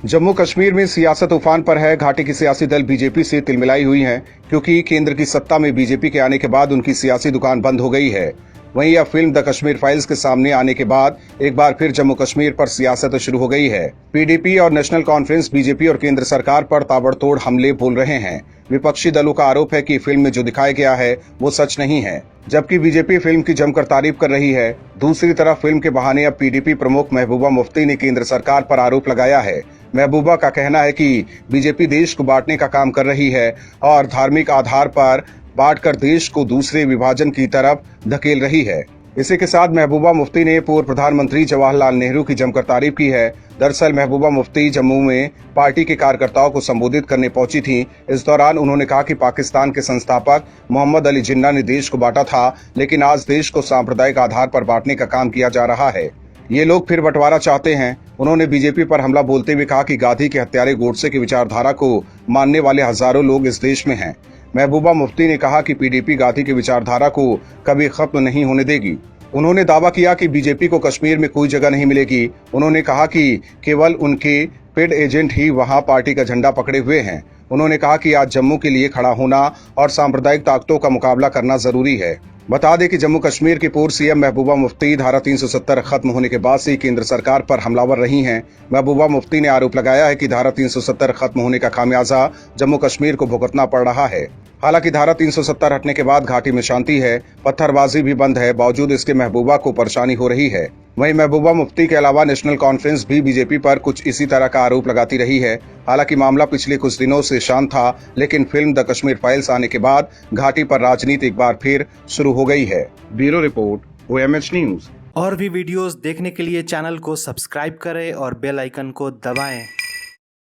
जम्मू कश्मीर में सियासत उफान पर है। घाटी की सियासी दल बीजेपी से तिलमिलाई हुई हैं, क्योंकि केंद्र की सत्ता में बीजेपी के आने के बाद उनकी सियासी दुकान बंद हो गई है। वहीं अब फिल्म द कश्मीर फाइल्स के सामने आने के बाद एक बार फिर जम्मू कश्मीर पर सियासत शुरू हो गई है। पीडीपी और नेशनल कॉन्फ्रेंस बीजेपी और केंद्र सरकार पर ताबड़तोड़ हमले बोल रहे हैं। विपक्षी दलों का आरोप है कि फिल्म में जो दिखाया गया है वो सच नहीं है, जबकि बीजेपी फिल्म की जमकर तारीफ कर रही है। दूसरी तरफ फिल्म के बहाने अब पीडीपी प्रमुख महबूबा मुफ्ती ने केंद्र सरकार पर आरोप लगाया है। महबूबा का कहना है कि बीजेपी देश को बांटने का काम कर रही है और धार्मिक आधार पर बांटकर देश को दूसरे विभाजन की तरफ धकेल रही है। इसी के साथ महबूबा मुफ्ती ने पूर्व प्रधानमंत्री जवाहरलाल नेहरू की जमकर तारीफ की है। दरअसल महबूबा मुफ्ती जम्मू में पार्टी के कार्यकर्ताओं को संबोधित करने पहुंची थी। इस दौरान उन्होंने कहा कि पाकिस्तान के संस्थापक मोहम्मद अली जिन्ना ने देश को बांटा था, लेकिन आज देश को सांप्रदायिक आधार पर बांटने का काम किया जा रहा है। ये लोग फिर बंटवारा चाहते हैं। उन्होंने बीजेपी पर हमला बोलते हुए कहा कि गांधी के हत्यारे गोडसे की विचारधारा को मानने वाले हजारों लोग इस देश में हैं। महबूबा मुफ्ती ने कहा कि पीडीपी गांधी की विचारधारा को कभी खत्म नहीं होने देगी। उन्होंने दावा किया कि बीजेपी को कश्मीर में कोई जगह नहीं मिलेगी। उन्होंने कहा कि केवल उनके पेड एजेंट ही वहां पार्टी का झंडा पकड़े हुए हैं। उन्होंने कहा कि आज जम्मू के लिए खड़ा होना और सांप्रदायिक ताकतों का मुकाबला करना जरूरी है। बता दें कि जम्मू कश्मीर की पूर्व सीएम महबूबा मुफ्ती धारा 370 खत्म होने के बाद से केंद्र सरकार पर हमलावर रही हैं। महबूबा मुफ्ती ने आरोप लगाया है कि धारा 370 खत्म होने का खामियाजा जम्मू कश्मीर को भुगतना पड़ रहा है। हालांकि धारा 370 हटने के बाद घाटी में शांति है, पत्थरबाजी भी बंद है। बावजूद इसके महबूबा को परेशानी हो रही है। वहीं महबूबा मुफ्ती के अलावा नेशनल कॉन्फ्रेंस भी बीजेपी पर कुछ इसी तरह का आरोप लगाती रही है। हालांकि मामला पिछले कुछ दिनों से शांत था, लेकिन फिल्म द कश्मीर फाइल्स आने के बाद घाटी पर राजनीति एक बार फिर शुरू हो गई है। Bureau report, OMH news. और भी वीडियोस देखने के लिए चैनल को सब्सक्राइब करें और बेल आइकन को दबाएं।